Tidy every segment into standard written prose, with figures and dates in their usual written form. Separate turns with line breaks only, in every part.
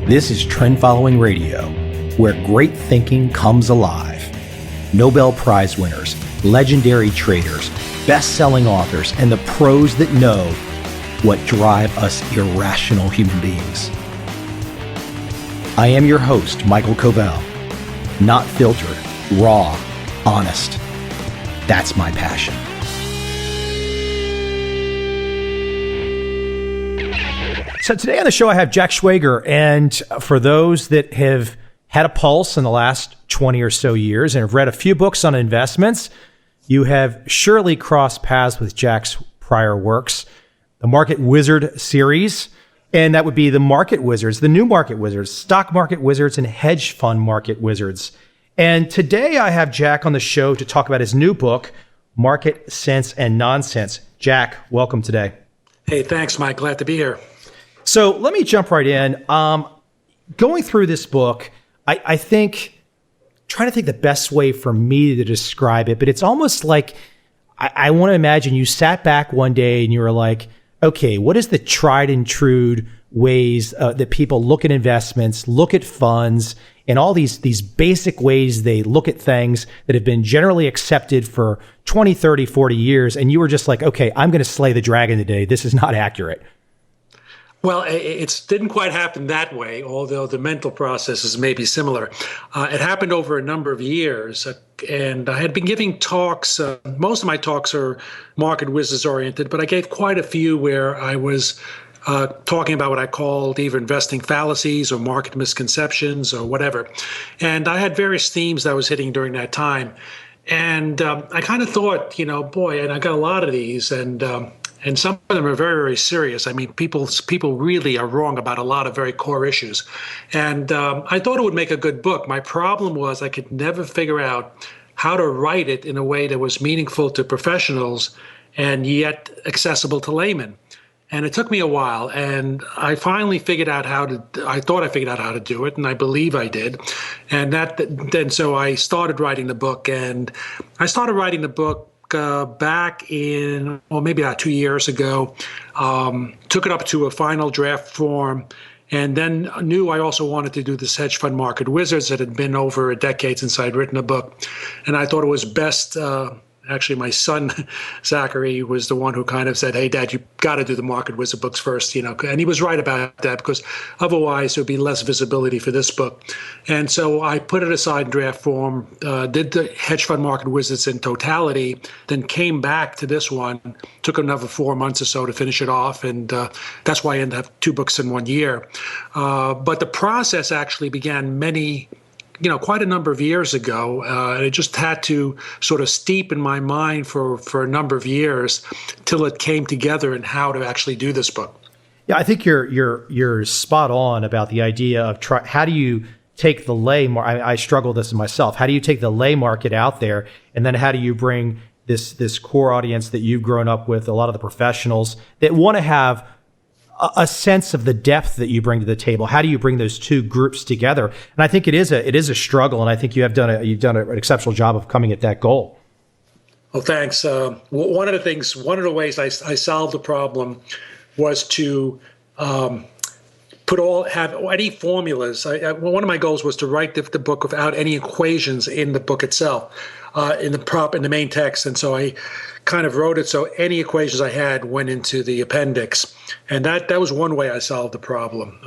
This is Trend Following Radio, where great thinking comes alive. Nobel Prize winners, legendary traders, best-selling authors, and the pros that know what drive us irrational human beings. I am your host, Michael Covell. Not filtered, raw, honest. That's my passion. So today on the show, I have Jack Schwager. And for those that have had a pulse in the last 20 or so years and have read a few books on investments, you have surely crossed paths with Jack's prior works, the Market Wizard series, and that would be the Market Wizards, the new Market Wizards, Stock Market Wizards, and Hedge Fund Market Wizards. And today I have Jack on the show to talk about his new book, Market Sense and Nonsense. Jack, welcome today.
Hey, thanks, Mike. Glad to be here.
So let me jump right in. Going through this book, I think, trying to think the best way for me to describe it, but it's almost like I want to imagine you sat back one day and you were like, okay, what is the tried and true ways that people look at investments, look at funds, and all these basic ways they look at things that have been generally accepted for 20, 30, 40 years. And you were just like, okay, I'm going to slay the dragon today. This is not accurate.
Well, it didn't quite happen that way, although the mental processes may be similar. It happened over a number of years, and I had been giving talks. Most of my talks are Market Wizards oriented, but I gave quite a few where I was talking about what I called either investing fallacies or market misconceptions or whatever. And I had various themes that I was hitting during that time. And I kind of thought, boy, and I got a lot of these, and some of them are very, very serious. I mean, people really are wrong about a lot of very core issues. And I thought it would make a good book. My problem was I could never figure out how to write it in a way that was meaningful to professionals and yet accessible to laymen. And it took me a while, and I finally figured out I thought I figured out how to do it, and I believe I did. And so I started writing the book, and I started writing the book back in, maybe about 2 years ago, took it up to a final draft form, and then knew I also wanted to do this Hedge Fund Market Wizards. It had been over a decade since I'd written a book, and I thought it was best. Actually, my son, Zachary, was the one who kind of said, hey, Dad, you got to do the Market Wizard books first, and he was right about that because otherwise there would be less visibility for this book. And so I put it aside in draft form, did the Hedge Fund Market Wizards in totality, then came back to this one, took another 4 months or so to finish it off, and that's why I ended up 2 books in 1 year. But the process actually began quite a number of years ago. It just had to sort of steep in my mind for a number of years till it came together and how to actually do this book.
Yeah, I think you're spot on about the idea of how do you take the lay market. I struggle with this myself. How do you take the lay market out there, and then how do you bring this core audience that you've grown up with, a lot of the professionals that want to have a sense of the depth that you bring to the table? How do you bring those two groups together? And I think it is a struggle, and I think you've done an exceptional job of coming at that goal.
Well, thanks. One of the ways I solved the problem was to have any formulas. One of my goals was to write the book without any equations in the book itself, in the main text, and so I kind of wrote it so any equations I had went into the appendix, and that was one way I solved the problem.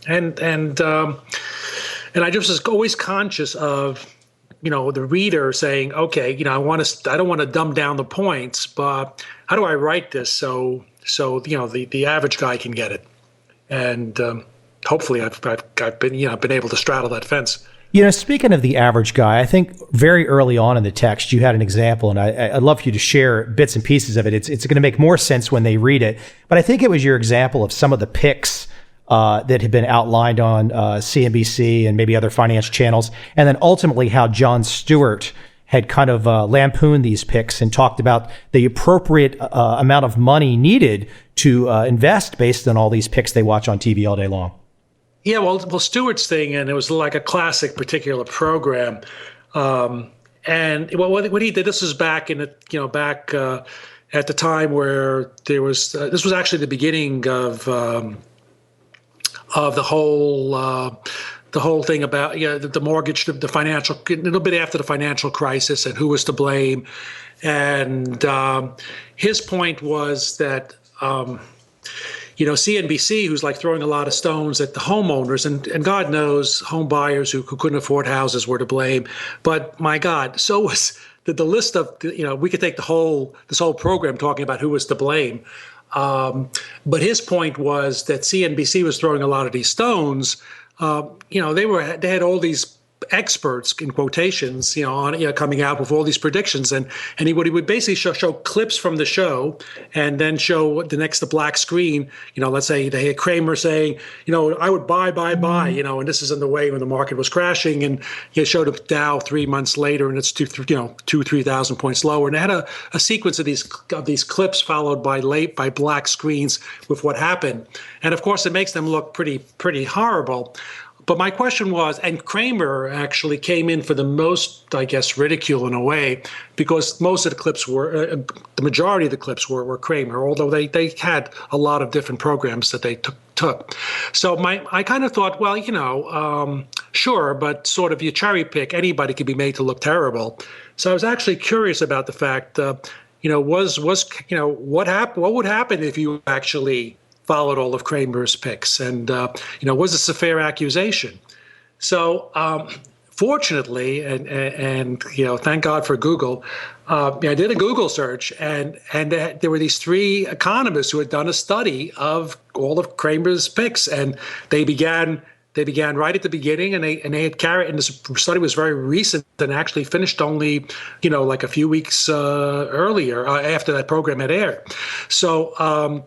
And I just was always conscious of the reader saying, okay, I don't want to dumb down the points, but how do I write this so the average guy can get it? And hopefully I've been able to straddle that fence.
Speaking of the average guy, I think very early on in the text, you had an example, and I'd love for you to share bits and pieces of it. It's going to make more sense when they read it. But I think it was your example of some of the picks that had been outlined on CNBC and maybe other finance channels, and then ultimately how Jon Stewart had kind of lampooned these picks and talked about the appropriate amount of money needed to invest based on all these picks they watch on TV all day long.
Yeah, well, Stewart's thing, and it was like a classic particular program. And what he did, this was back at the time where there was this was actually the beginning of of the whole thing about the mortgage, the financial, a little bit after the financial crisis, and who was to blame. And his point was that CNBC, who's like throwing a lot of stones at the homeowners, and God knows home buyers who couldn't afford houses were to blame. But my God, so was the list of, we could take this whole program talking about who was to blame. But his point was that CNBC was throwing a lot of these stones. They had all these experts in quotations, coming out with all these predictions, and he would basically show clips from the show, and then show the black screen. Let's say they had Cramer saying, I would buy, and this is in the way when the market was crashing, and he showed the Dow 3 months later, and it's 3,000 points lower, and they had a sequence of these clips followed by black screens with what happened, and of course it makes them look pretty horrible. But my question was, and Cramer actually came in for the most, I guess, ridicule in a way, because most of the clips the majority of the clips were Cramer, although they had a lot of different programs that they took. So I kind of thought, well, sure, but sort of you cherry pick, anybody could be made to look terrible. So I was actually curious about the fact, what would happen if you actually followed all of Cramer's picks, and was this a fair accusation? So fortunately, and thank God for Google, I did a Google search, and there were these three economists who had done a study of all of Cramer's picks, and they began right at the beginning, and they had carried, and this study was very recent and actually finished only like a few weeks earlier after that program had aired. So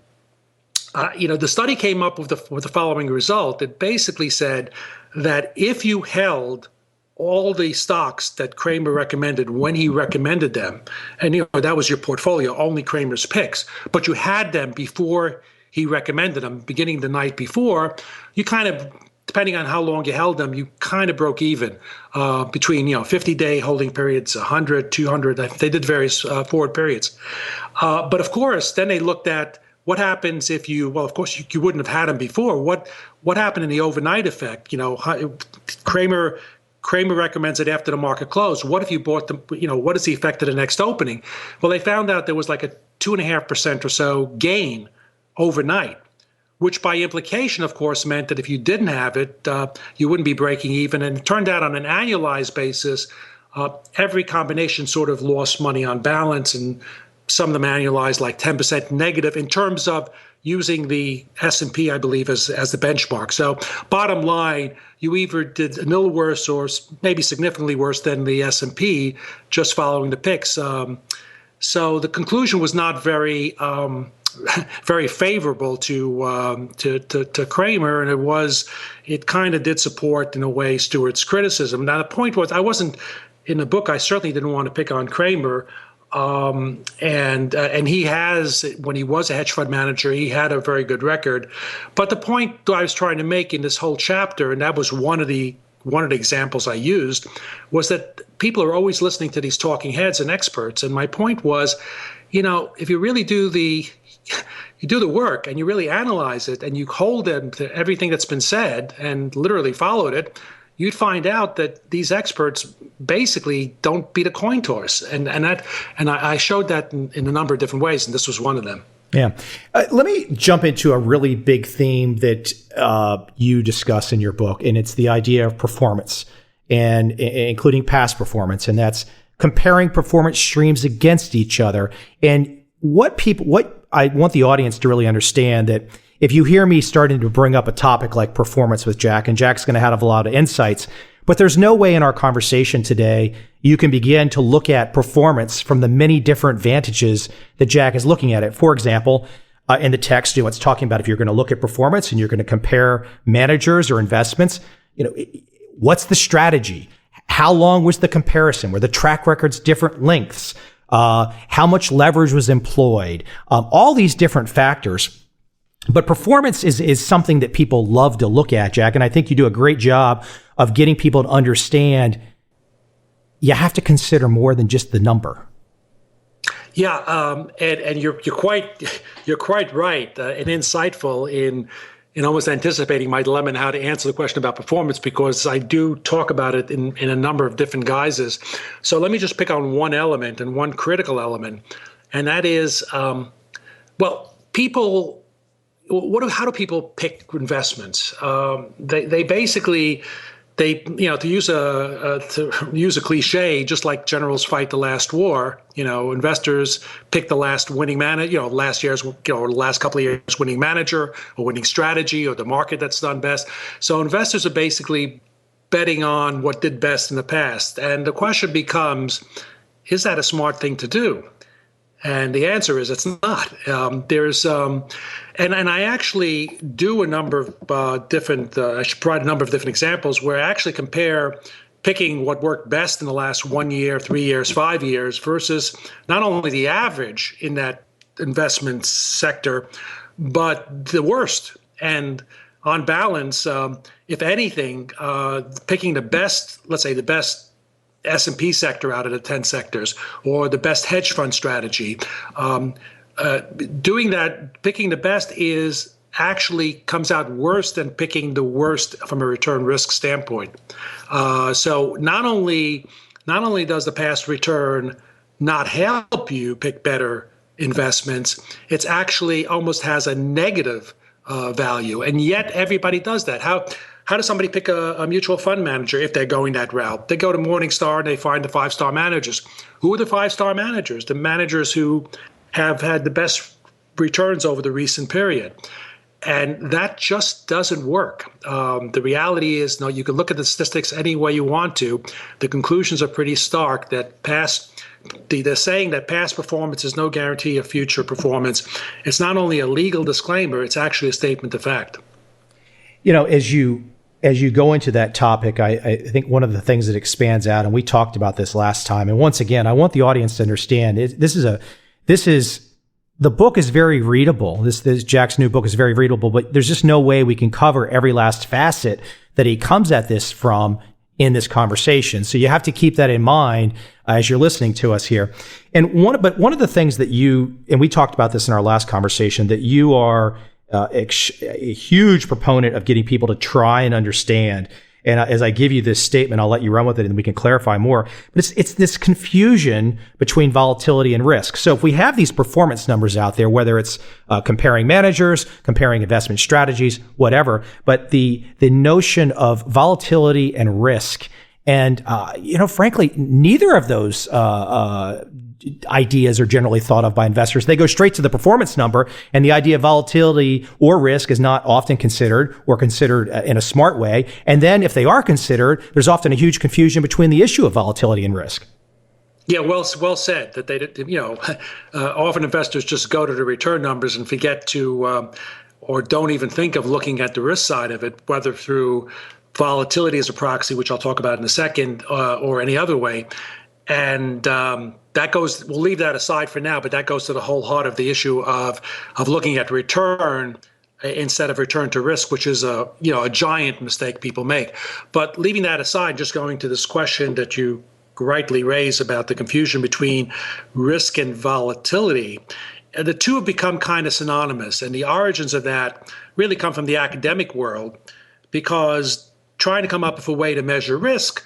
the study came up with the following result. It basically said that if you held all the stocks that Cramer recommended when he recommended them, and that was your portfolio, only Cramer's picks, but you had them before he recommended them, beginning the night before, you kind of, depending on how long you held them, you kind of broke even between 50-day holding periods, 100, 200. They did various forward periods. But of course, then they looked at what happens if of course you wouldn't have had them before. What happened in the overnight effect? Cramer recommends it after the market closed. What if you bought them? What is the effect of the next opening? Well, they found out there was like a 2.5% or so gain overnight, which by implication, of course, meant that if you didn't have it, you wouldn't be breaking even. And it turned out on an annualized basis, every combination sort of lost money on balance, and some of them annualized like 10% negative in terms of using the S&P, I believe, as the benchmark. So bottom line, you either did a little worse or maybe significantly worse than the S&P just following the picks. So the conclusion was not very very favorable to Cramer, and it kind of did support in a way Stewart's criticism. Now the point was, I wasn't in the book. I certainly didn't want to pick on Cramer. And he has, when he was a hedge fund manager, he had a very good record. But the point I was trying to make in this whole chapter, and that was one of the examples I used, was that people are always listening to these talking heads and experts. And my point was, if you really do the work and you really analyze it and you hold them to everything that's been said and literally followed it, you'd find out that these experts basically don't beat a coin toss, and I showed that in a number of different ways, and this was one of them.
Yeah, let me jump into a really big theme that you discuss in your book, and it's the idea of performance, and including past performance, and that's comparing performance streams against each other. And what I want the audience to really understand that. If you hear me starting to bring up a topic like performance with Jack, and Jack's going to have a lot of insights, but there's no way in our conversation today you can begin to look at performance from the many different vantages that Jack is looking at it. For example, in the text, it's talking about if you're going to look at performance and you're going to compare managers or investments, what's the strategy? How long was the comparison? Were the track records different lengths? How much leverage was employed? All these different factors. But performance is something that people love to look at, Jack. And I think you do a great job of getting people to understand you have to consider more than just the number.
Yeah, and you're quite right and insightful in almost anticipating my dilemma and how to answer the question about performance, because I do talk about it in a number of different guises. So let me just pick on one element, and one critical element, and that is, people. How do people pick investments? They basically, to use a cliche, just like generals fight the last war, investors pick the last winning manager, last couple of years winning manager or winning strategy or the market that's done best. So investors are basically betting on what did best in the past. And the question becomes, is that a smart thing to do? And the answer is it's not. And I actually do a number of different, I should provide a number of different examples where I actually compare picking what worked best in the last 1 year, 3 years, 5 years versus not only the average in that investment sector, but the worst. And on balance, if anything, picking the best, let's say the best S&P sector out of the 10 sectors, or the best hedge fund strategy. Doing that, picking the best actually comes out worse than picking the worst from a return risk standpoint. So not only does the past return not help you pick better investments, it's actually almost has a negative value, and yet everybody does that. How does somebody pick a mutual fund manager if they're going that route? They go to Morningstar and they find the 5-star managers. Who are the 5-star managers? The managers who have had the best returns over the recent period. And that just doesn't work. The reality is, you can look at the statistics any way you want to. The conclusions are pretty stark that they're saying that past performance is no guarantee of future performance. It's not only a legal disclaimer, it's actually a statement of fact.
As you go into that topic, I think one of the things that expands out, and we talked about this last time, and once again, I want the audience to understand, the book is very readable. This Jack's new book is very readable, but there's just no way we can cover every last facet that he comes at this from in this conversation. So you have to keep that in mind as you're listening to us here. And one of the things that and we talked about this in our last conversation, that you are a huge proponent of getting people to try and understand. And as I give you this statement, I'll let you run with it and we can clarify more. But it's this confusion between volatility and risk. So if we have these performance numbers out there, whether it's comparing managers, comparing investment strategies, whatever, but the notion of volatility and risk, and frankly, neither of those ideas are generally thought of by investors. They go straight to the performance number, and the idea of volatility or risk is not often considered in a smart way. And then if they are considered, there's often a huge confusion between the issue of volatility and risk.
Yeah, well said. That often investors just go to the return numbers and forget to, or don't even think of looking at the risk side of it, whether through volatility as a proxy, which I'll talk about in a second, or any other way. And that goes, we'll leave that aside for now, but that goes to the whole heart of the issue of looking at return instead of return to risk, which is a giant mistake people make. But leaving that aside, just going to this question that you rightly raise about the confusion between risk and volatility, the two have become kind of synonymous. And the origins of that really come from the academic world, because trying to come up with a way to measure risk,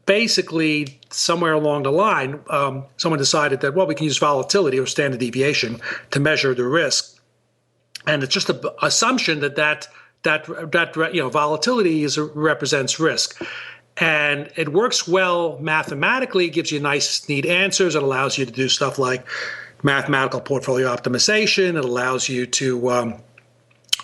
basically somewhere along the line, someone decided that, we can use volatility or standard deviation to measure the risk. And it's just an assumption that volatility represents risk. And it works well mathematically, gives you nice, neat answers. It allows you to do stuff like mathematical portfolio optimization. It allows you to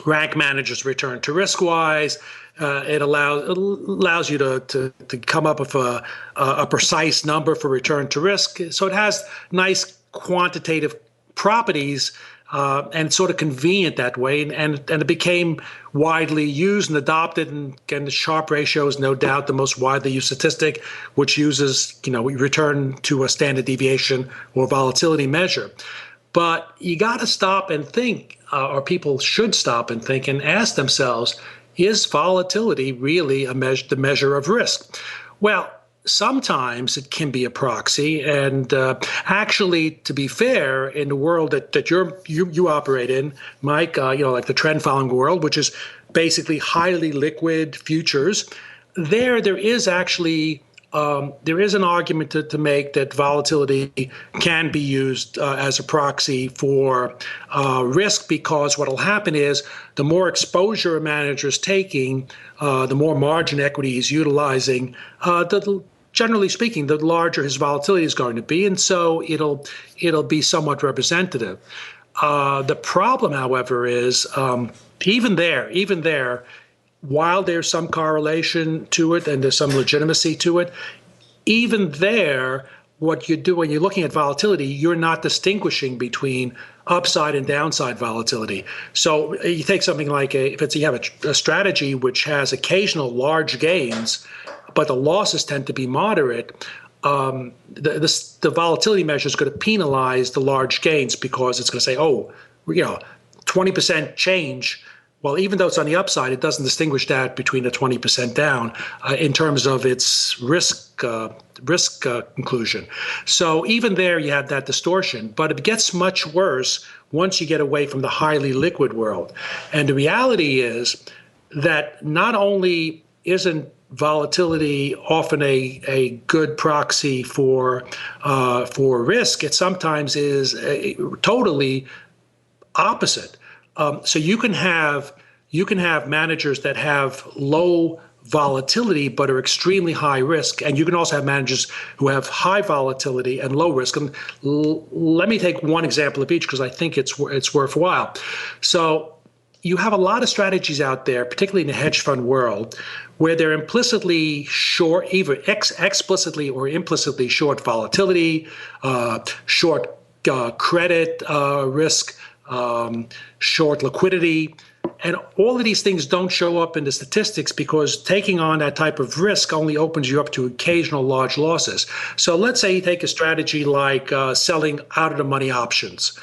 rank managers return to risk wise. It allows you to come up with a precise number for return to risk. So it has nice quantitative properties, and it's sort of convenient that way. And it became widely used and adopted. And again, the Sharpe ratio is no doubt the most widely used statistic, which uses return to a standard deviation or volatility measure. But you got to stop and think, or people should stop and think and ask themselves, is volatility really the measure of risk? Well, sometimes it can be a proxy, and actually, to be fair, in the world that you operate in, Mike, like the trend following world, which is basically highly liquid futures, there is actually there is an argument to make that volatility can be used as a proxy for risk, because what will happen is the more exposure a manager is taking, the more margin equity he's utilizing, generally speaking, the larger his volatility is going to be, and so it'll be somewhat representative. The problem, however, is even there, while there's some correlation to it and there's some legitimacy to it, even there, what you do when you're looking at volatility, you're not distinguishing between upside and downside volatility. So you take something like you have a strategy which has occasional large gains, but the losses tend to be moderate. The volatility measure is going to penalize the large gains, because it's going to say, 20% change. Well, even though it's on the upside, it doesn't distinguish that between a 20% down in terms of its risk conclusion. So even there, you have that distortion. But it gets much worse once you get away from the highly liquid world. And the reality is that not only isn't volatility often a good proxy for risk, it sometimes is totally opposite. So you can have managers that have low volatility but are extremely high risk, and you can also have managers who have high volatility and low risk. And let me take one example of each, because I think it's worthwhile. So you have a lot of strategies out there, particularly in the hedge fund world, where they're implicitly short, either explicitly or implicitly short volatility, short credit risk, short liquidity. And all of these things don't show up in the statistics, because taking on that type of risk only opens you up to occasional large losses. So let's say you take a strategy like selling out of the money options.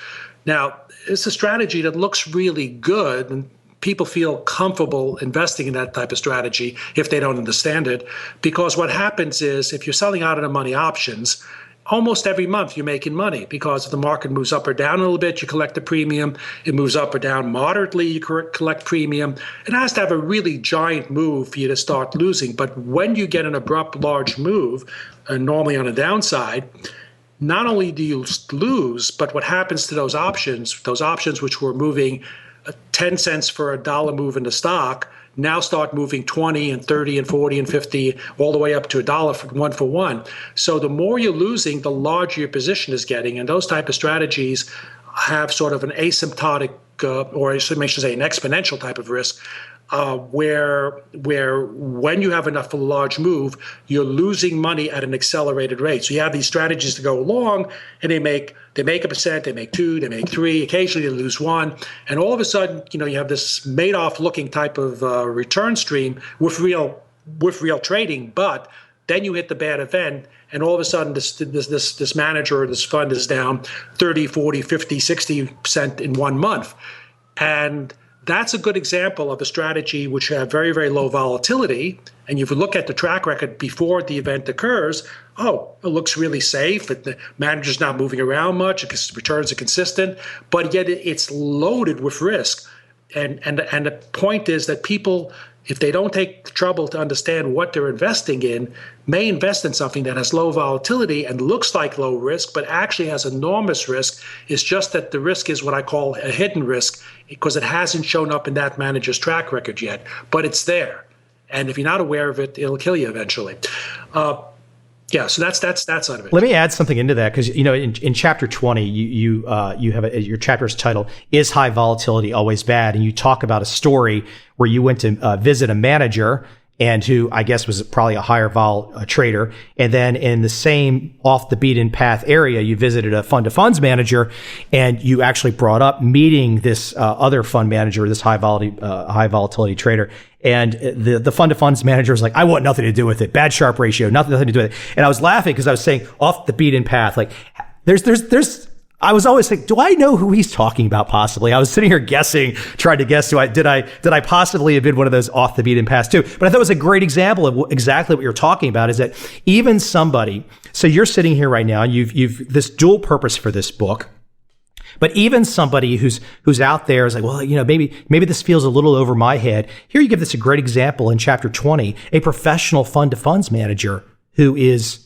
Now, it's a strategy that looks really good, and people feel comfortable investing in that type of strategy if they don't understand it, because what happens is if you're selling out of the money options, almost every month you're making money, because if the market moves up or down a little bit, you collect the premium. It moves up or down moderately, you collect premium. It has to have a really giant move for you to start losing. But when you get an abrupt large move, normally on a downside, not only do you lose, but what happens to those options which were moving 10 cents for a dollar move in the stock, now start moving 20 and 30 and 40 and 50, all the way up to a dollar for one. So the more you're losing, the larger your position is getting. And those type of strategies have sort of an asymptotic, or I should say an exponential type of risk, where when you have enough of a large move, you're losing money at an accelerated rate. So you have these strategies to go along, and they make 1%, they make 2%, they make 3%, occasionally they lose 1%, and all of a sudden, you have this Madoff-looking type of return stream with real trading. But then you hit the bad event, and all of a sudden this manager or this fund is down 30, 40, 50, 60% in 1 month. And that's a good example of a strategy which have very, very low volatility. And if you look at the track record before the event occurs, it looks really safe. The manager's not moving around much. Returns are consistent, but yet it's loaded with risk. And the point is that people, if they don't take the trouble to understand what they're investing in, may invest in something that has low volatility and looks like low risk, but actually has enormous risk. It's just that the risk is what I call a hidden risk, because it hasn't shown up in that manager's track record yet, but it's there. And if you're not aware of it, it'll kill you eventually. So that's that side of it.
Let me add something into that, because in chapter 20, you have your chapter's title "Is High Volatility Always Bad?" and you talk about a story where you went to visit a manager, and who I guess was probably a higher vol trader, and then in the same off the beaten path area, you visited a fund of funds manager, and you actually brought up meeting this other fund manager, this high volatility trader. And the fund of funds manager was like, I want nothing to do with it. Bad Sharpe ratio, nothing to do with it. And I was laughing because I was saying off the beaten path. Like I was always like, do I know who he's talking about possibly? I was sitting here trying to guess, did I possibly have been one of those off the beaten paths too? But I thought it was a great example of exactly what you're talking about, is that even somebody, so you're sitting here right now, and you've this dual purpose for this book. But even somebody who's out there is like, well, maybe this feels a little over my head. Here you give this a great example in chapter 20, a professional fund to funds manager who is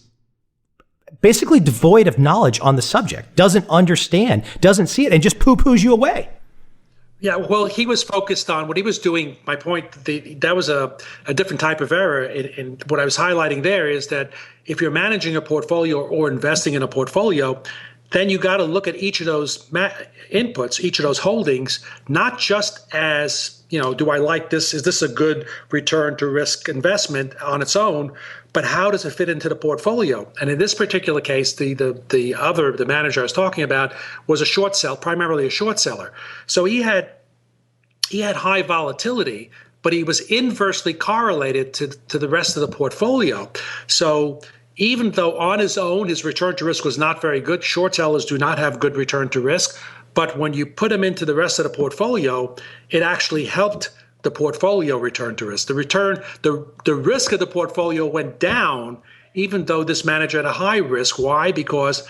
basically devoid of knowledge on the subject, doesn't understand, doesn't see it, and just poo-poos you away.
Yeah, well, he was focused on what he was doing. My point, that was a different type of error. And what I was highlighting there is that if you're managing a portfolio or investing in a portfolio, then you got to look at each of those inputs, each of those holdings, not just as, do I like this? Is this a good return to risk investment on its own? But how does it fit into the portfolio? And in this particular case, the manager I was talking about was a short seller, primarily a short seller. So he had high volatility, but he was inversely correlated to the rest of the portfolio. So even though on his own his return to risk was not very good, short sellers do not have good return to risk. But when you put him into the rest of the portfolio, it actually helped the portfolio return to risk. The risk of the portfolio went down, even though this manager had a high risk. Why? Because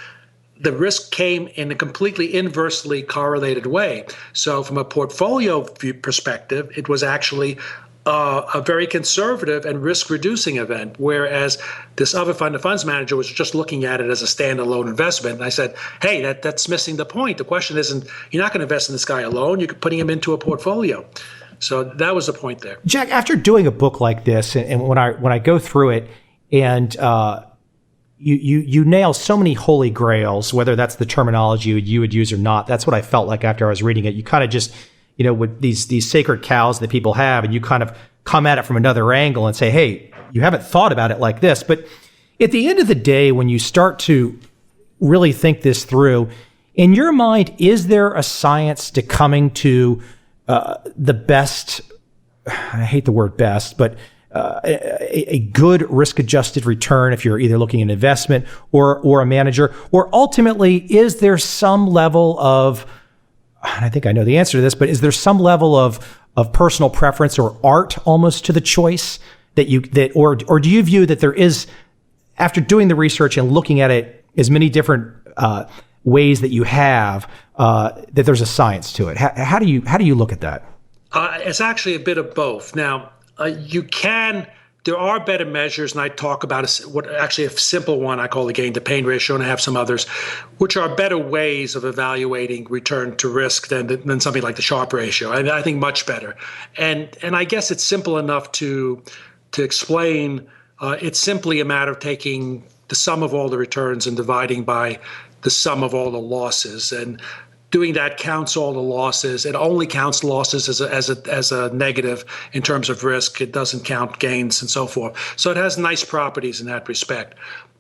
the risk came in a completely inversely correlated way. So from a portfolio view perspective, it was actually a very conservative and risk-reducing event, whereas this other fund of funds manager was just looking at it as a standalone investment. And I said, hey, that's missing the point. The question isn't, you're not going to invest in this guy alone. You're putting him into a portfolio. So that was the point there.
Jack, after doing a book like this, and when I go through it, and you nail so many holy grails, whether that's the terminology you would use or not, that's what I felt like after I was reading it. You kind of just, with these sacred cows that people have, and you kind of come at it from another angle and say, hey, you haven't thought about it like this. But at the end of the day, when you start to really think this through, in your mind, is there a science to coming to the best, I hate the word best, but a good risk-adjusted return if you're either looking at an investment or a manager? Or ultimately, is there some level of, and I think I know the answer to this, but is there some level of personal preference or art almost to the choice or do you view that there is, after doing the research and looking at it as many different ways that you have, that there's a science to it? How do you look at that?
It's actually a bit of both. Now, there are better measures, and I talk about a simple one I call the gain to pain ratio, and I have some others, which are better ways of evaluating return to risk than something like the Sharpe ratio. I think much better. And I guess it's simple enough to explain. It's simply a matter of taking the sum of all the returns and dividing by the sum of all the losses. And doing that counts all the losses. It only counts losses as a negative in terms of risk. It doesn't count gains and so forth. So it has nice properties in that respect.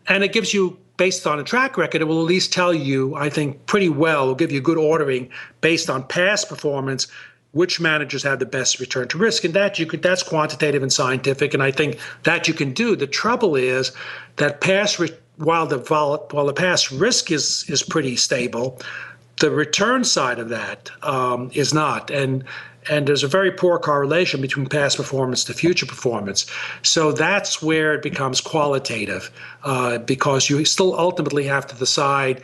And it gives you, based on a track record, it will at least tell you, I think, pretty well, will give you good ordering based on past performance, which managers have the best return to risk. And that's quantitative and scientific. And I think that you can do. The trouble is that while the past risk is pretty stable, the return side of that is not. And there's a very poor correlation between past performance to future performance. So that's where it becomes qualitative, because you still ultimately have to decide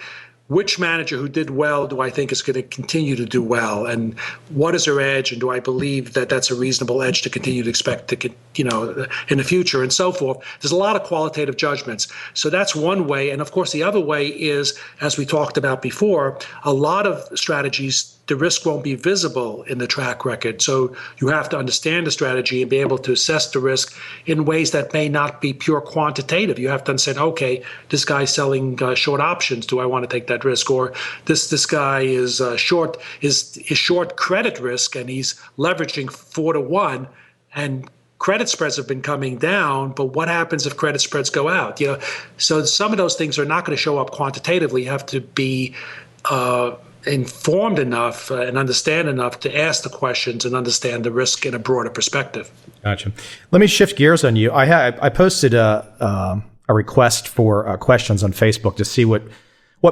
which manager who did well do I think is going to continue to do well, and what is their edge, and do I believe that that's a reasonable edge to continue to expect to, in the future, and so forth. There's a lot of qualitative judgments. So that's one way. And of course, the other way is, as we talked about before, a lot of strategies, the risk won't be visible in the track record. So you have to understand the strategy and be able to assess the risk in ways that may not be pure quantitative. You have to understand, okay, this guy's selling short options. Do I want to take that risk? Or this guy is short credit risk, and he's leveraging 4-to-1, and credit spreads have been coming down, but what happens if credit spreads go out? So some of those things are not going to show up quantitatively. You have to be informed enough and understand enough to ask the questions and understand the risk in a broader perspective. Gotcha.
Let me shift gears on you. I posted a request for questions on Facebook to see what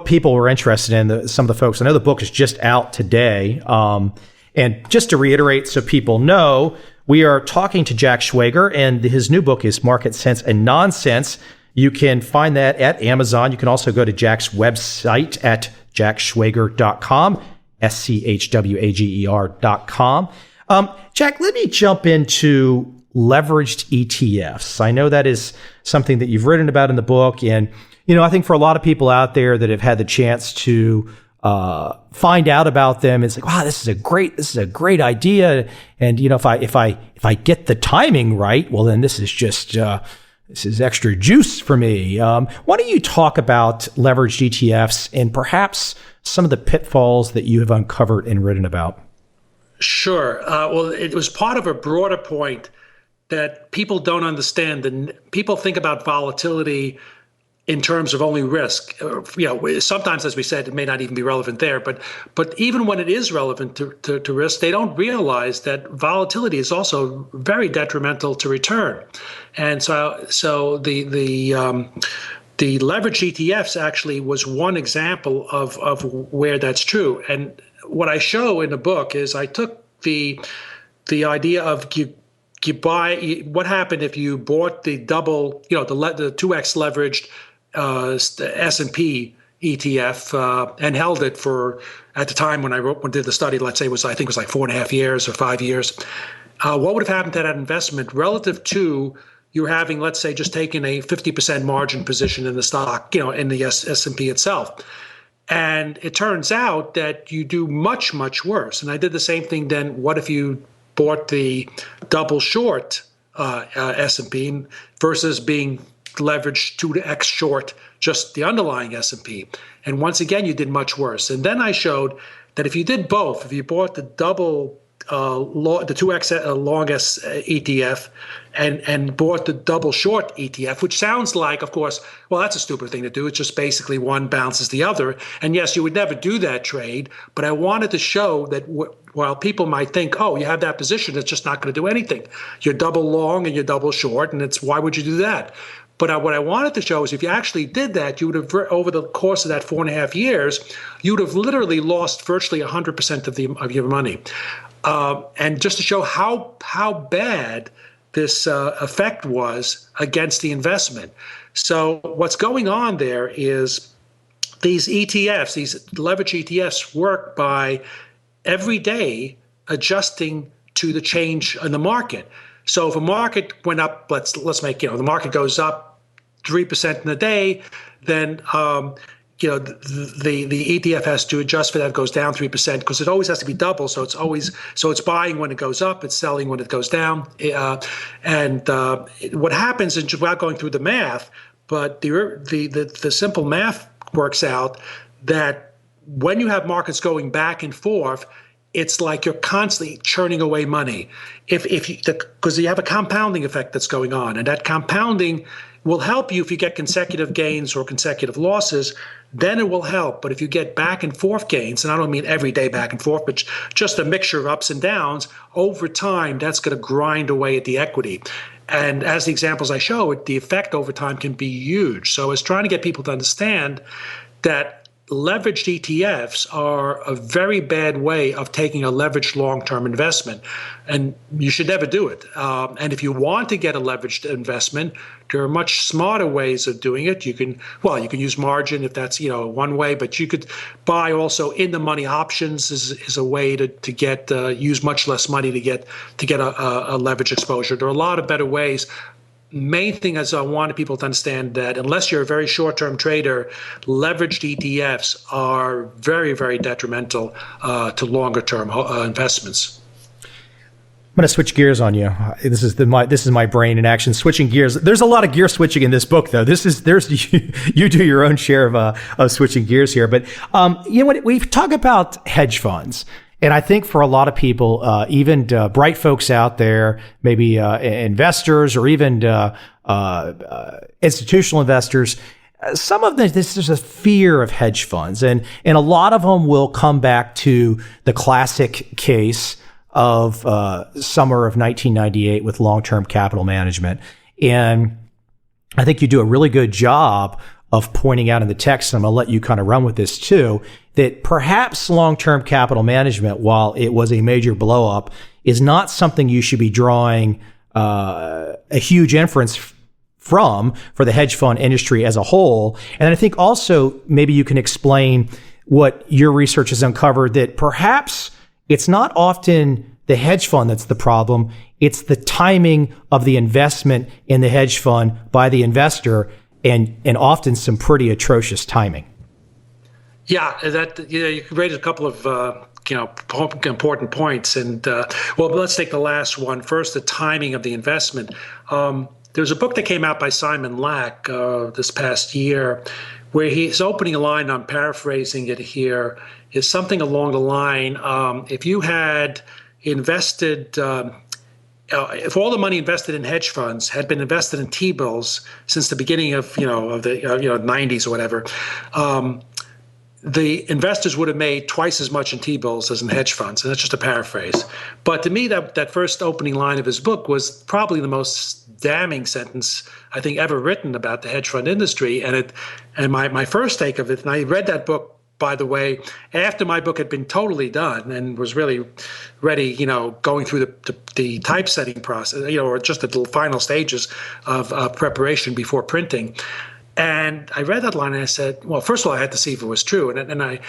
people were interested in. Some of the folks. I know the book is just out today, and just to reiterate, so people know, we are talking to Jack Schwager, and his new book is Market Sense and Nonsense. You can find that at Amazon. You can also go to Jack's website at jackschwager.com, schwager.com. Jack, let me jump into leveraged ETFs. I know that is something that you've written about in the book. And, I think for a lot of people out there that have had the chance to find out about them, it's like, wow, this is a great idea. And, if I get the timing right, well, then this is just, this is extra juice for me. Why don't you talk about leveraged ETFs and perhaps some of the pitfalls that you have uncovered and written about?
Sure. Well, it was part of a broader point that people don't understand. And people think about volatility in terms of only risk. Sometimes, as we said, it may not even be relevant there. But even when it is relevant to risk, they don't realize that volatility is also very detrimental to return. And so the leveraged ETFs actually was one example of where that's true. And what I show in the book is I took the idea of you buy, what happened if you bought the double, the 2x leveraged S&P ETF and held it for, at the time when I did the study, let's say I think it was like 4.5 years or 5 years. What would have happened to that investment relative to you're having, let's say, just taking a 50% margin position in the stock, in the S&P itself? And it turns out that you do much, much worse. And I did the same thing then. What if you bought the double short S&P versus being leveraged 2x short just the underlying S&P? And once again, you did much worse. And then I showed that if you did both, if you bought the double the 2x long S ETF and bought the double short ETF, which sounds like, of course, well, that's a stupid thing to do. It's just basically one bounces the other. And yes, you would never do that trade. But I wanted to show that while people might think, oh, you have that position, it's just not going to do anything. You're double long and you're double short, and why would you do that? But what I wanted to show is if you actually did that, you would have, over the course of that 4.5 years, you would have literally lost virtually 100% of your money. And just to show how bad this effect was against the investment. So what's going on there is these ETFs, these leverage ETFs, work by every day adjusting to the change in the market. So if a market went up, let's make, the market goes up 3% in a day, then the ETF has to adjust for that. It goes down 3% because it always has to be double. So it's buying when it goes up, it's selling when it goes down. And what happens, and without going through the math, but the simple math works out that when you have markets going back and forth, it's like you're constantly churning away money. Because you have a compounding effect that's going on, and that compounding will help you if you get consecutive gains or consecutive losses. Then it will help. But if you get back and forth gains, and I don't mean every day back and forth, but just a mixture of ups and downs, over time, that's going to grind away at the equity. And as the examples I show, the effect over time can be huge. So I was trying to get people to understand that leveraged ETFs are a very bad way of taking a leveraged long-term investment, and you should never do it. And if you want to get a leveraged investment, there are much smarter ways of doing it. You can use margin if that's one way, but you could buy also in the money options is a way to get use much less money to get a leverage exposure. There are a lot of better ways. Main thing is I wanted people to understand that unless you're a very short-term trader, leveraged ETFs are very, very detrimental to longer-term investments.
I'm going to switch gears on you. This is my brain in action. Switching gears. There's a lot of gear switching in this book, though. You do your own share of switching gears here. But when we talk about hedge funds. And I think for a lot of people, even bright folks out there, maybe investors or even institutional investors, some of them, there's a fear of hedge funds. And a lot of them will come back to the classic case of summer of 1998 with long-term capital management. And I think you do a really good job of pointing out in the text, and I'm going to let you kind of run with this too, that perhaps long-term capital management, while it was a major blow-up, is not something you should be drawing a huge inference from for the hedge fund industry as a whole. And I think also maybe you can explain what your research has uncovered, that perhaps it's not often the hedge fund that's the problem. It's the timing of the investment in the hedge fund by the investor, and often some pretty atrocious timing.
Yeah, you raised a couple of important points, and well, let's take the last one first. The timing of the investment. There's a book that came out by Simon Lack this past year, where his opening line, I'm paraphrasing it here, is something along the line: if you had invested. If all the money invested in hedge funds had been invested in T-bills since the beginning of the 90s or whatever, the investors would have made twice as much in T-bills as in hedge funds. And that's just a paraphrase. But to me, that first opening line of his book was probably the most damning sentence I think ever written about the hedge fund industry. And my first take of it, and I read that book, by the way, after my book had been totally done and was really ready, going through the typesetting process, or just the final stages of preparation before printing. And I read that line and I said, well, first of all, I had to see if it was true. And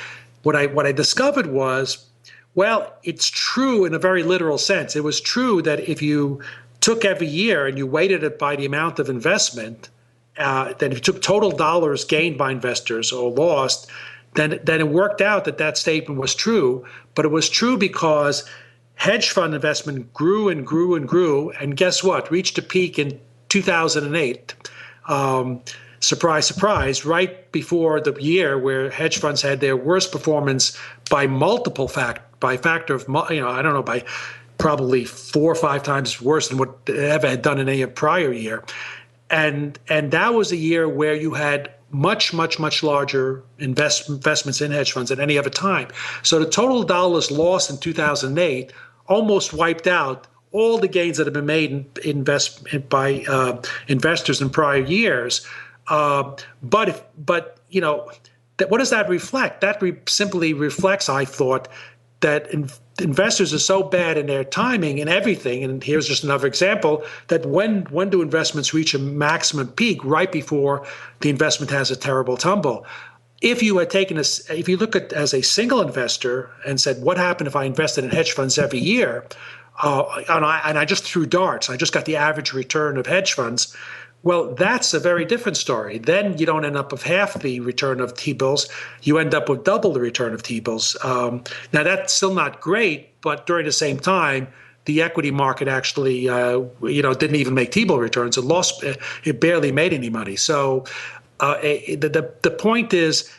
what I discovered was, well, it's true in a very literal sense. It was true that if you took every year and you weighted it by the amount of investment, then if you took total dollars gained by investors or lost, then it worked out that statement was true. But it was true because hedge fund investment grew and grew and grew. And guess what? Reached a peak in 2008. Surprise, surprise, right before the year where hedge funds had their worst performance by factor of, by probably 4 or 5 times worse than what they ever had done in any prior year. And that was a year where you had much, much, much larger investments in hedge funds than any other time. So the total dollars lost in 2008 almost wiped out all the gains that have been made by investors in prior years. But what does that reflect? That simply reflects, I thought, that investors are so bad in their timing and everything. And here's just another example that when do investments reach a maximum peak? Right before the investment has a terrible tumble. If you had if you look at as a single investor and said, what happened if I invested in hedge funds every year? And I just threw darts. I just got the average return of hedge funds. Well, that's a very different story. Then you don't end up with half the return of T-bills. You end up with double the return of T-bills. Now, that's still not great, but during the same time, the equity market actually, didn't even make T-bill returns. It barely made any money. So the point is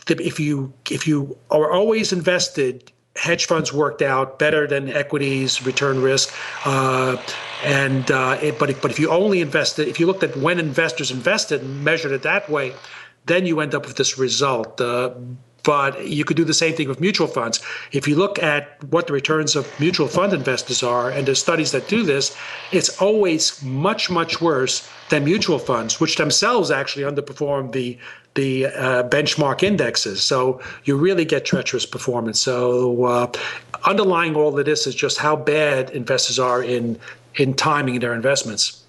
that if you are always invested, hedge funds worked out better than equities, return risk. But if you only invested, if you looked at when investors invested and measured it that way, then you end up with this result. But you could do the same thing with mutual funds. If you look at what the returns of mutual fund investors are, and there's studies that do this, it's always much, much worse than mutual funds, which themselves actually underperform the benchmark indexes. So you really get treacherous performance. So underlying all of this is just how bad investors are in timing their investments.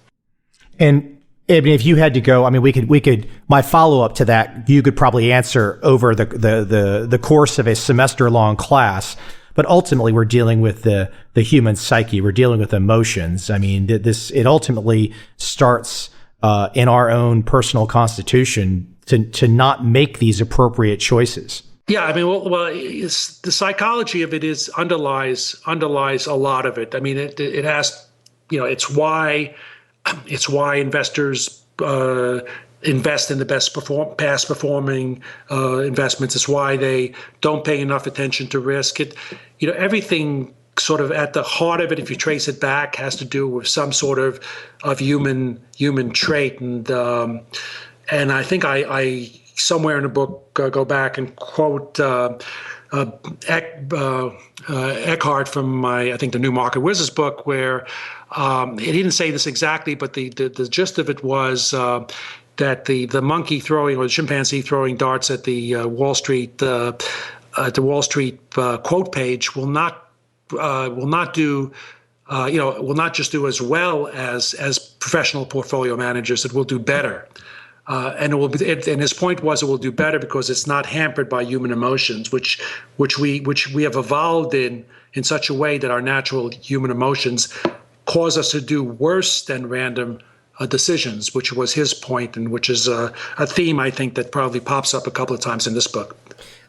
And I mean, if you had to go, I mean, we could. My follow up to that, you could probably answer over the course of a semester long class. But ultimately, we're dealing with the human psyche. We're dealing with emotions. I mean, it ultimately starts in our own personal constitution to not make these appropriate choices.
Yeah, I mean, well, it's, the psychology of it underlies a lot of it. I mean, it has, it's why investors invest in the past performing investments. It's why they don't pay enough attention to risk. Everything sort of at the heart of it, if you trace it back, has to do with some sort of human trait. And I think I somewhere in the book go back and quote Eckhart from I think the New Market Wizards book, where he didn't say this exactly, but the gist of it was that the monkey throwing, or the chimpanzee throwing darts at the Wall Street quote page will not just do as well as professional portfolio managers. It will do better. And it will be, and his point was it will do better because it's not hampered by human emotions, which we have evolved in such a way that our natural human emotions cause us to do worse than random decisions, which was his point, and which is a theme I think that probably pops up a couple of times in this book.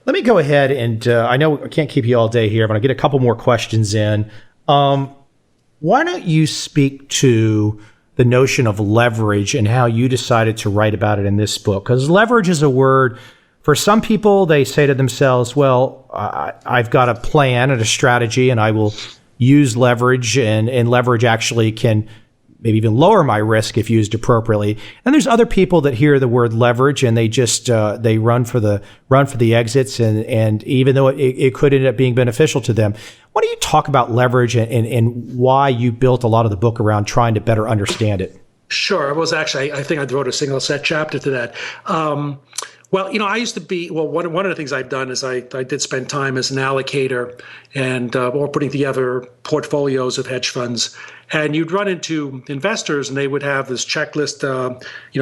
Let me go ahead and I know I can't keep you all day here, but I'll get a couple more questions in. Why don't you speak to the notion of leverage and how you decided to write about it in this book? Because leverage is a word, for some people, they say to themselves, well, I've got a plan and a strategy, and I will use leverage, and leverage actually can maybe even lower my risk if used appropriately. And there's other people that hear the word leverage and they just they run for the exits, and even though it could end up being beneficial to them. Why don't you talk about leverage and why you built a lot of the book around trying to better understand it?
Sure. It was actually, I think I devoted a single set chapter to that. Well, I used to be, one of the things I've done is I did spend time as an allocator and or putting together portfolios of hedge funds. And you'd run into investors and they would have this checklist,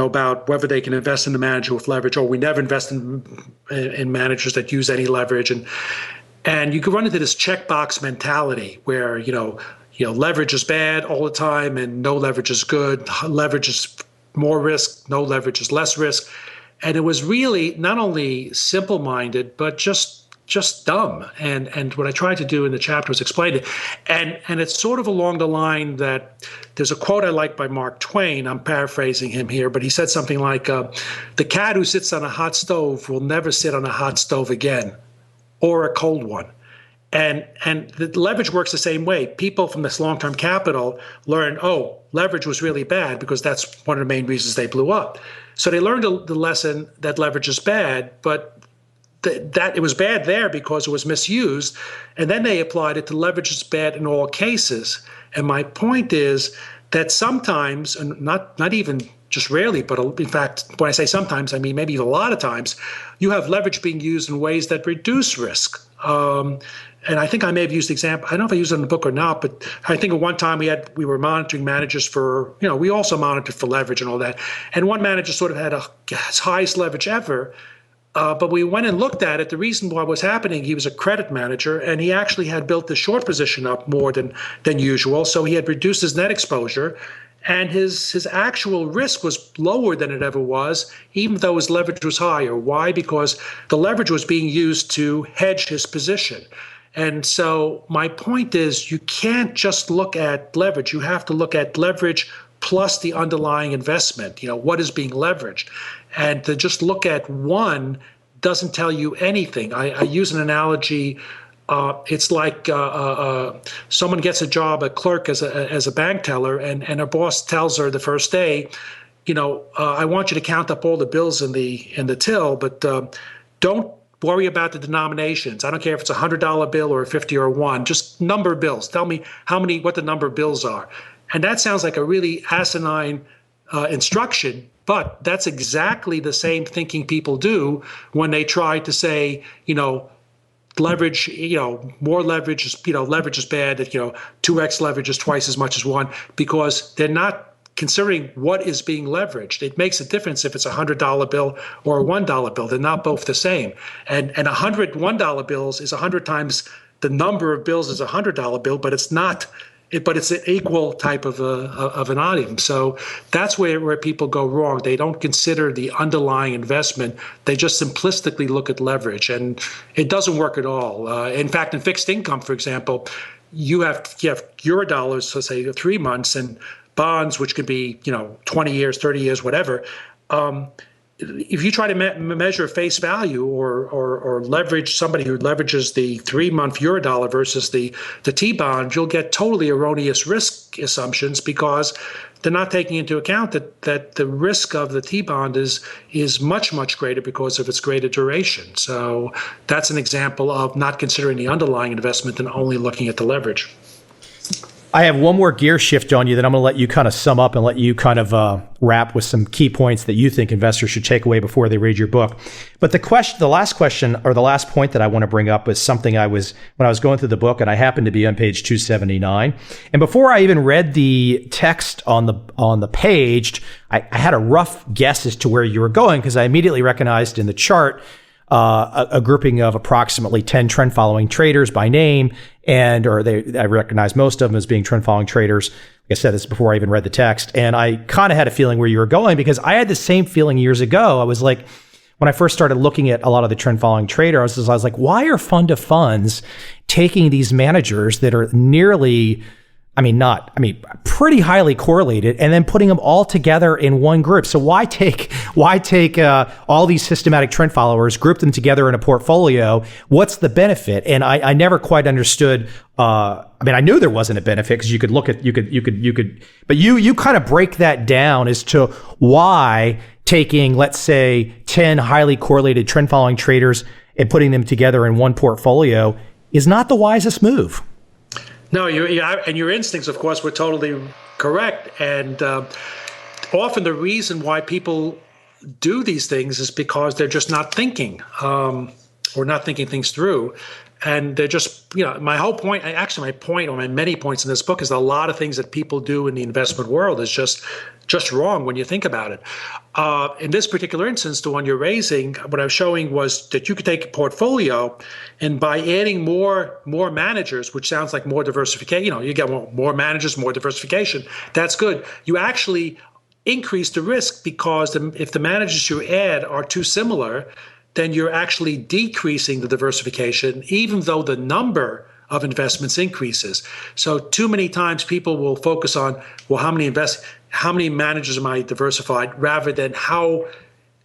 about whether they can invest in a manager with leverage, or we never invest in managers that use any leverage. And you could run into this checkbox mentality where, leverage is bad all the time and no leverage is good. Leverage is more risk, no leverage is less risk. And it was really not only simple-minded, but just dumb. And what I tried to do in the chapter was explain it. And it's sort of along the line that there's a quote I like by Mark Twain. I'm paraphrasing him here, but he said something like, the cat who sits on a hot stove will never sit on a hot stove again, or a cold one. And the leverage works the same way. People from this long-term capital learn, leverage was really bad because that's one of the main reasons they blew up. So they learned the lesson that leverage is bad, but that it was bad there because it was misused. And then they applied it to leverage is bad in all cases. And my point is that sometimes, and not even just rarely, but in fact, when I say sometimes, I mean maybe a lot of times, you have leverage being used in ways that reduce risk. And I think I may have used the example, I don't know if I used it in the book or not, but I think at one time we were monitoring managers for, we also monitored for leverage and all that. And one manager sort of had his highest leverage ever. But we went and looked at it. The reason why it was happening, he was a credit manager, and he actually had built the short position up more than usual. So he had reduced his net exposure, and his actual risk was lower than it ever was, even though his leverage was higher. Why? Because the leverage was being used to hedge his position. And so my point is, you can't just look at leverage. You have to look at leverage plus the underlying investment, what is being leveraged. And to just look at one doesn't tell you anything. I use an analogy. It's like someone gets a job, a clerk as a bank teller, and her boss tells her the first day, I want you to count up all the bills in the till, but don't worry about the denominations. I don't care if it's a $100 bill or a 50 or a 1, just number bills. Tell me what the number of bills are. And that sounds like a really asinine instruction, but that's exactly the same thinking people do when they try to say, leverage, more leverage is, leverage is bad, that, 2x leverage is twice as much as 1, because they're not considering what is being leveraged. It makes a difference if it's a $100 bill or a $1 bill. They're not both the same. And 100 $1 bills is 100 times the number of bills as a $100 bill, but it's not. But it's an equal type of an item. So that's where people go wrong. They don't consider the underlying investment. They just simplistically look at leverage, and it doesn't work at all. In fact, in fixed income, for example, you have Eurodollars, let's say 3 months, and bonds, which could be 20 years, 30 years, whatever. If you try to measure face value or leverage somebody who leverages the 3-month Eurodollar versus the T-bond, you'll get totally erroneous risk assumptions because they're not taking into account that the risk of the T-bond is much, much greater because of its greater duration. So that's an example of not considering the underlying investment and only looking at the leverage.
I have one more gear shift on you that I'm going to let you kind of sum up and let you kind of wrap with some key points that you think investors should take away before they read your book. But the last question or the last point that I want to bring up is something when I was going through the book, and I happened to be on page 279. And before I even read the text on the page, I had a rough guess as to where you were going, because I immediately recognized in the chart a grouping of approximately 10 trend following traders by name, I recognize most of them as being trend following traders. Like I said this before I even read the text, and I kind of had a feeling where you were going, because I had the same feeling years ago. I was like, when I first started looking at a lot of the trend following traders, I was like, why are fund of funds taking these managers that are pretty highly correlated, and then putting them all together in one group? So why take all these systematic trend followers, group them together in a portfolio? What's the benefit? And I never quite understood. I knew there wasn't a benefit, because you could but you kind of break that down as to why taking, let's say, 10 highly correlated trend following traders and putting them together in one portfolio is not the wisest move.
No, and your instincts, of course, were totally correct. And often the reason why people do these things is because they're just not thinking, or not thinking things through. And they're just, my whole point, actually my point, or my many points in this book, is a lot of things that people do in the investment world is just wrong when you think about it. In this particular instance, the one you're raising, what I was showing was that you could take a portfolio, and by adding more managers, which sounds like more diversification, you get more managers, more diversification. That's good. You actually increase the risk, because if the managers you add are too similar, then you're actually decreasing the diversification, even though the number of investments increases. So too many times people will focus on, well, how many managers am I diversified, rather than how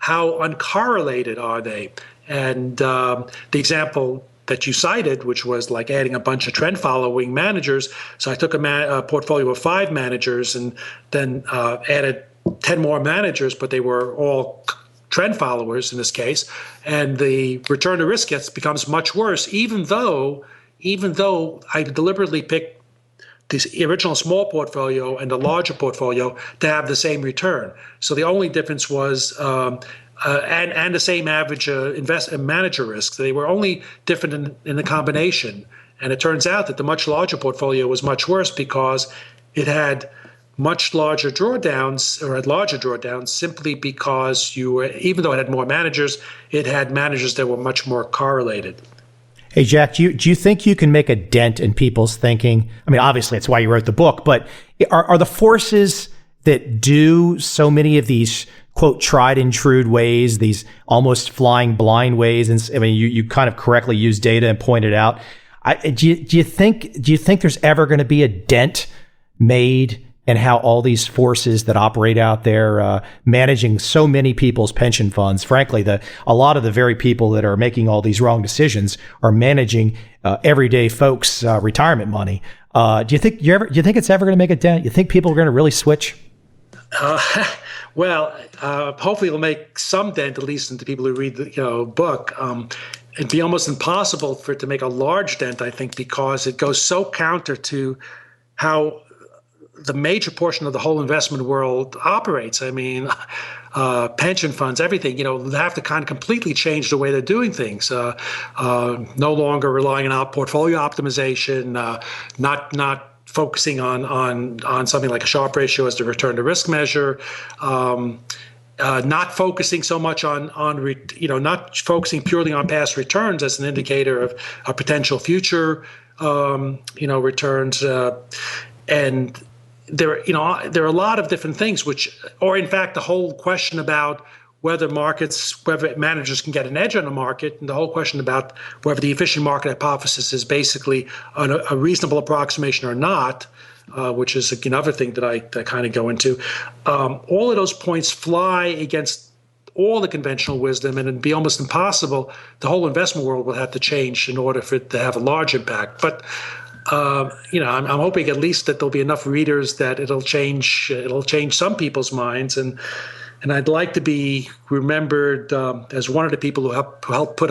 uncorrelated are they? And the example that you cited, which was like adding a bunch of trend following managers. So I took a portfolio of 5 managers and then added 10 more managers, but they were all trend followers in this case, and the return to risk becomes much worse, even though I deliberately picked this original small portfolio and the larger portfolio to have the same return. So the only difference was and the same average manager risk. They were only different in the combination, and it turns out that the much larger portfolio was much worse, because it had much larger drawdowns, or had larger drawdowns, simply because even though it had more managers, it had managers that were much more correlated.
Hey, Jack, do you think you can make a dent in people's thinking? I mean, obviously, it's why you wrote the book, but are the forces that do so many of these, quote, tried and true ways, these almost flying blind ways, and you kind of correctly used data and pointed out, do you think there's ever going to be a dent made and how all these forces that operate out there, managing so many people's pension funds, frankly, a lot of the very people that are making all these wrong decisions are managing everyday folks' retirement money. Do you think it's ever going to make a dent? You think people are going to really switch?
Hopefully it'll make some dent, at least into people who read the book. It'd be almost impossible for it to make a large dent, I think, because it goes so counter to how the major portion of the whole investment world operates. I mean, pension funds, everything, they have to kind of completely change the way they're doing things. No longer relying on portfolio optimization, not focusing on something like a Sharpe ratio as the return to risk measure, not focusing so much not focusing purely on past returns as an indicator of a potential future, returns, and there are a lot of different things or in fact, the whole question about whether managers can get an edge on the market, and the whole question about whether the efficient market hypothesis is basically a reasonable approximation or not, which is another thing that I kind of go into. All of those points fly against all the conventional wisdom, and it'd be almost impossible. The whole investment world will have to change in order for it to have a large impact. But I'm hoping at least that there'll be enough readers that it'll change some people's minds, and I'd like to be remembered as one of the people who helped put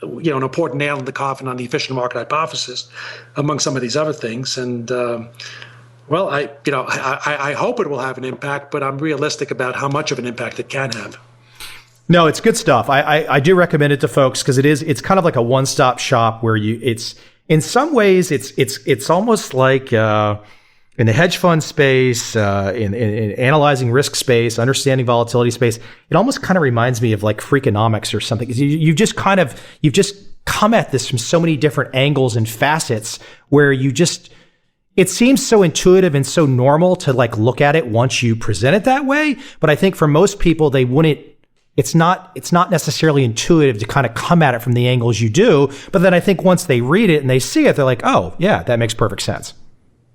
an important nail in the coffin on the efficient market hypothesis, among some of these other things. And well, I hope it will have an impact, but I'm realistic about how much of an impact it can have.
No, it's good stuff. I do recommend it to folks because it's kind of like a one-stop shop where it's in some ways it's almost like in the hedge fund space, in analyzing risk space, understanding volatility space, it almost kind of reminds me of like Freakonomics or something. You've just come at this from so many different angles and facets where it seems so intuitive and so normal to like look at it once you present it that way. But I think for most people, it's not necessarily intuitive to kind of come at it from the angles you do. But then I think once they read it and they see it, they're like, oh yeah, that makes perfect sense.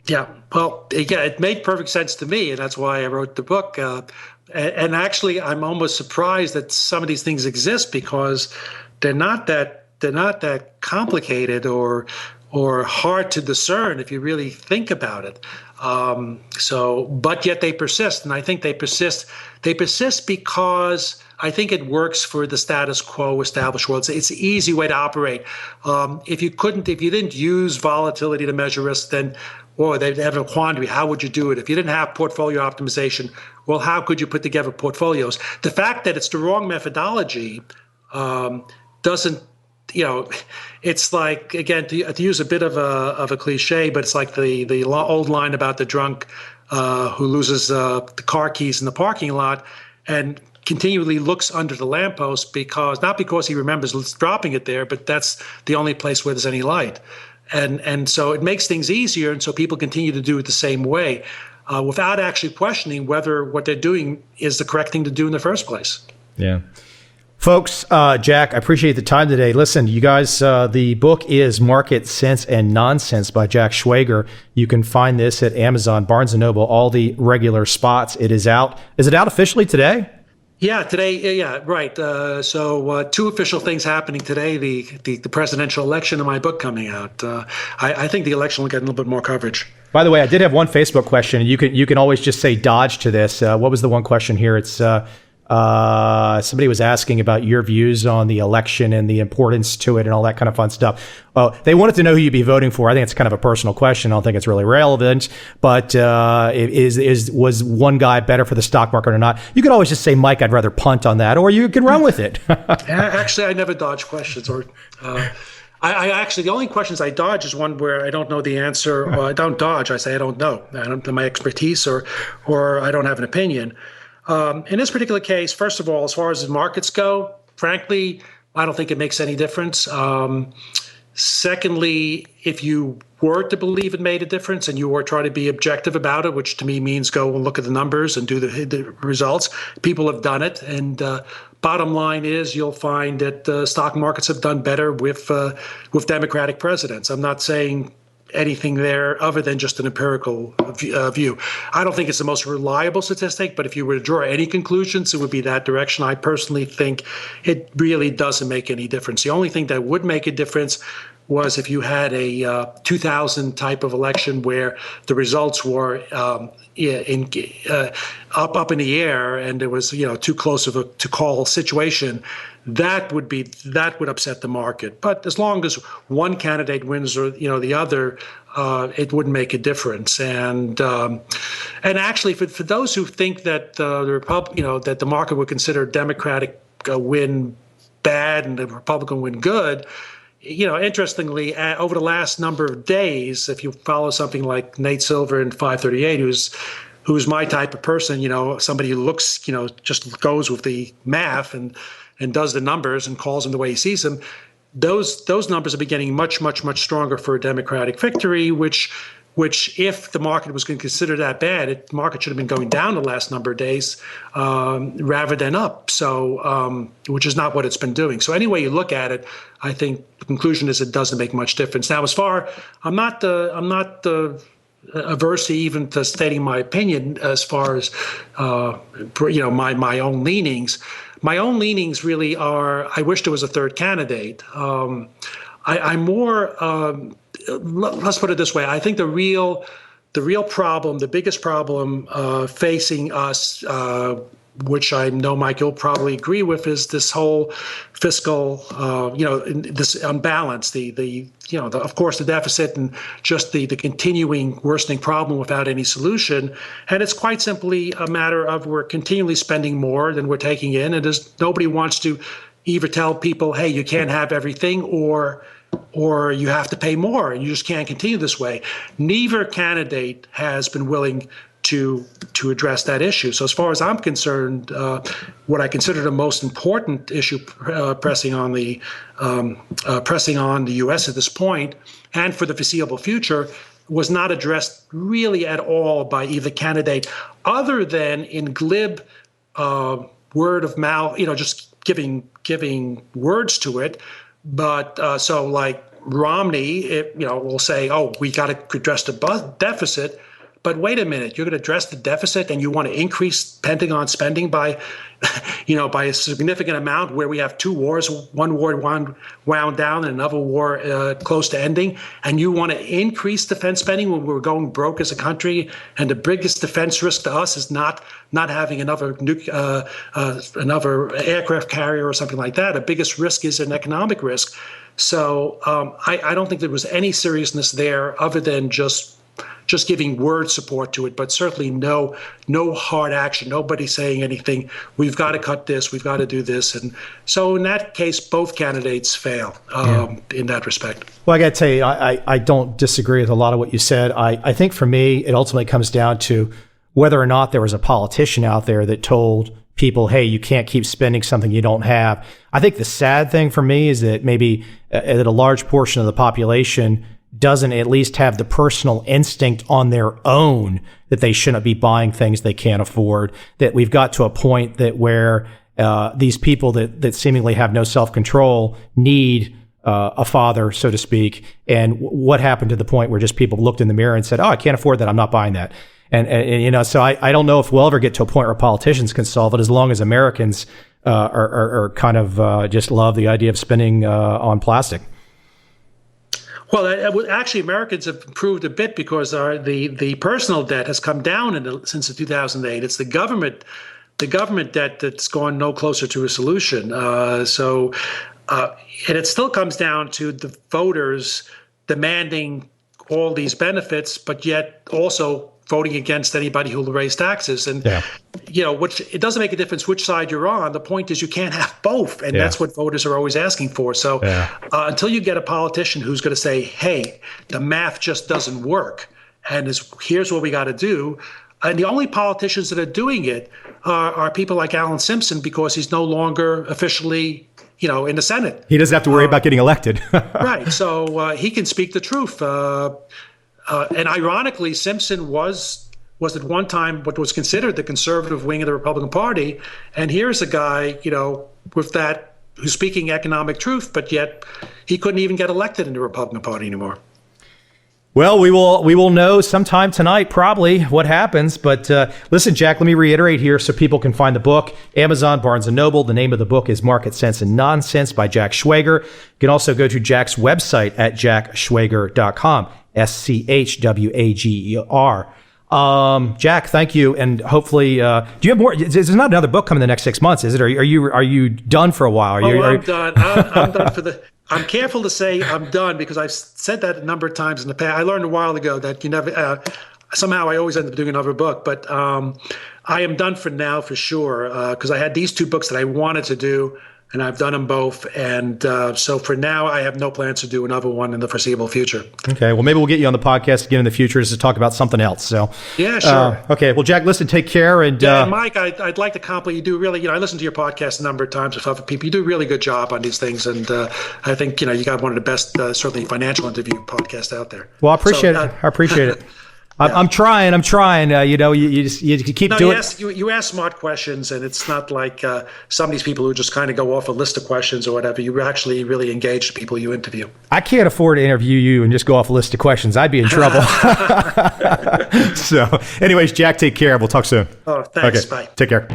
Yeah, well, again, it made perfect sense to me, and that's why I wrote the book. And actually, I'm almost surprised that some of these things exist because they're not that complicated or hard to discern if you really think about it. But yet they persist, and I think they persist. They persist because I think it works for the status quo established world. It's an easy way to operate. If you didn't use volatility to measure risk, then they'd have a quandary. How would you do it? If you didn't have portfolio optimization, well, how could you put together portfolios? The fact that it's the wrong methodology doesn't, it's like, again, to use a bit of a cliche, but it's like the old line about the drunk who loses the car keys in the parking lot and continually looks under the lamppost not because he remembers dropping it there, but that's the only place where there's any light. And so it makes things easier, and so people continue to do it the same way without actually questioning whether what they're doing is the correct thing to do in the first place.
Yeah. Folks, Jack, I appreciate the time today. Listen, you guys, the book is Market Sense and Nonsense by Jack Schwager. You can find this at Amazon, Barnes & Noble, all the regular spots. It is out. Is it out officially today?
Yeah, today. Yeah, right. So two official things happening today: the presidential election and my book coming out. I think the election will get a little bit more coverage.
By the way, I did have one Facebook question. You can always just say dodge to this. What was the one question here? It's somebody was asking about your views on the election and the importance to it and all that kind of fun stuff. They wanted to know who you'd be voting for. I think it's kind of a personal question. I don't think it's really relevant. But was one guy better for the stock market or not? You could always just say, Mike, I'd rather punt on that, or you could run with it.
Actually, I never dodge questions. I actually, the only questions I dodge is one where I don't know the answer. Or I don't dodge. I say I don't know. I don't know my expertise or I don't have an opinion. In this particular case, first of all, as far as the markets go, frankly, I don't think it makes any difference. Secondly, if you were to believe it made a difference and you were trying to be objective about it, which to me means go and look at the numbers and do the results, people have done it. And bottom line is you'll find that stock markets have done better with Democratic presidents. I'm not saying anything there other than just an empirical view. I don't think it's the most reliable statistic, but if you were to draw any conclusions, it would be that direction. I personally think it really doesn't make any difference. The only thing that would make a difference was if you had a 2000 type of election where the results were up in the air and there was too close of a to call situation. That would upset the market. But as long as one candidate wins or the other, it wouldn't make a difference. And actually, for those who think that that the market would consider Democratic win bad and the Republican win good. Interestingly, over the last number of days, if you follow something like Nate Silver in 538, who's my type of person, somebody who looks, just goes with the math and does the numbers and calls them the way he sees them, those numbers are getting much, much, much stronger for a Democratic victory, which if the market was going to consider that bad, the market should have been going down the last number of days rather than up. So, which is not what it's been doing. So any way you look at it, I think the conclusion is it doesn't make much difference. Now, I'm not averse to even to stating my opinion as far as my own leanings. My own leanings really are, I wish there was a third candidate. I'm more, let's put it this way. I think the real problem, the biggest problem facing us which I know Mike you'll probably agree with, is this whole fiscal, this unbalance, of course, the deficit and just the continuing worsening problem without any solution. And it's quite simply a matter of we're continually spending more than we're taking in, and nobody wants to either tell people, hey, you can't have everything, or you have to pay more, and you just can't continue this way. Neither candidate has been willing to address that issue. So as far as I'm concerned, what I consider the most important issue pressing on the U.S. at this point, and for the foreseeable future, was not addressed really at all by either candidate, other than in glib word of mouth, just giving words to it. But so like Romney, will say, "Oh, we got to address the deficit." But wait a minute, you're going to address the deficit and you want to increase Pentagon spending by a significant amount, where we have two wars, one war wound down and another war close to ending, and you want to increase defense spending when we're going broke as a country, and the biggest defense risk to us is not having another aircraft carrier or something like that. The biggest risk is an economic risk. So I don't think there was any seriousness there other than just giving word support to it, but certainly no hard action. Nobody saying anything. We've got to cut this. We've got to do this. And so in that case, both candidates fail in that respect.
Well, I got to tell you, I don't disagree with a lot of what you said. I think for me, it ultimately comes down to whether or not there was a politician out there that told people, hey, you can't keep spending something you don't have. I think the sad thing for me is that maybe that a large portion of the population doesn't at least have the personal instinct on their own that they shouldn't be buying things they can't afford, that we've got to a point that where these people that seemingly have no self-control need a father, so to speak. And what happened to the point where just people looked in the mirror and said, oh, I can't afford that. I'm not buying that. And so I don't know if we'll ever get to a point where politicians can solve it, as long as Americans are kind of just love the idea of spending on plastic.
Well, actually, Americans have improved a bit because the personal debt has come down since 2008. It's the government debt that's gone no closer to a solution. And it still comes down to the voters demanding all these benefits, but yet also voting against anybody who will raise taxes. And, which it doesn't make a difference which side you're on. The point is you can't have both. And that's what voters are always asking for. So until you get a politician who's going to say, hey, the math just doesn't work, and here's what we got to do. And the only politicians that are doing it are people like Alan Simpson, because he's no longer officially in the Senate.
He doesn't have to worry about getting elected.
Right. So he can speak the truth. And ironically, Simpson was at one time what was considered the conservative wing of the Republican Party. And here's a guy, with that, who's speaking economic truth, but yet he couldn't even get elected in the Republican Party anymore.
Well, we will know sometime tonight, probably, what happens. But listen, Jack, let me reiterate here so people can find the book. Amazon, Barnes & Noble. The name of the book is Market Sense and Nonsense by Jack Schwager. You can also go to Jack's website at jackschwager.com. SCHWAGER. Jack, thank you, and hopefully, do you have more? There's not another book coming in the next 6 months, is it? Are you done for a while?
I'm done. I'm done for the. I'm careful to say I'm done because I've said that a number of times in the past. I learned a while ago that you never. Somehow I always end up doing another book, but I am done for now for sure because I had these two books that I wanted to do. And I've done them both. And so for now, I have no plans to do another one in the foreseeable future. Okay.
Well, maybe we'll get you on the podcast again in the future to talk about something else. So
yeah, sure.
Okay. Well, Jack, listen, take care. And
Mike, I'd like to compliment you. Do really, I listen to your podcast a number of times with other people. You do a really good job on these things. And I think, you got one of the best, certainly financial interview podcasts out there.
Well, I appreciate it. I appreciate it. Yeah. I'm trying. You keep doing.
You ask smart questions, and it's not like some of these people who just kind of go off a list of questions or whatever. You actually really engage the people you interview.
I can't afford to interview you and just go off a list of questions. I'd be in trouble. So, anyways, Jack, take care. We'll talk soon.
Oh, thanks.
Okay.
Bye.
Take care.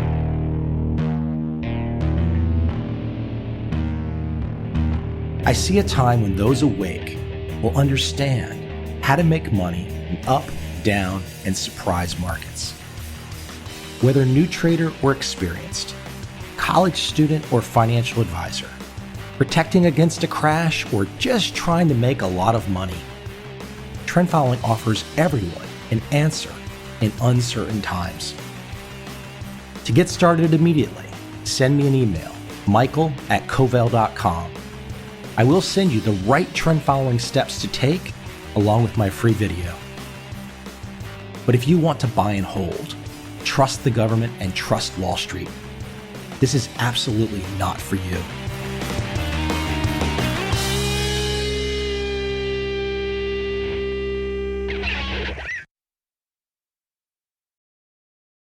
I see a time when those awake will understand how to make money in up, down, and surprise markets. Whether new trader or experienced, college student or financial advisor, protecting against a crash or just trying to make a lot of money, trend following offers everyone an answer in uncertain times. To get started immediately, send me an email, michael@covel.com. I will send you the right trend following steps to take along with my free video. But if you want to buy and hold, trust the government and trust Wall Street, this is absolutely not for you.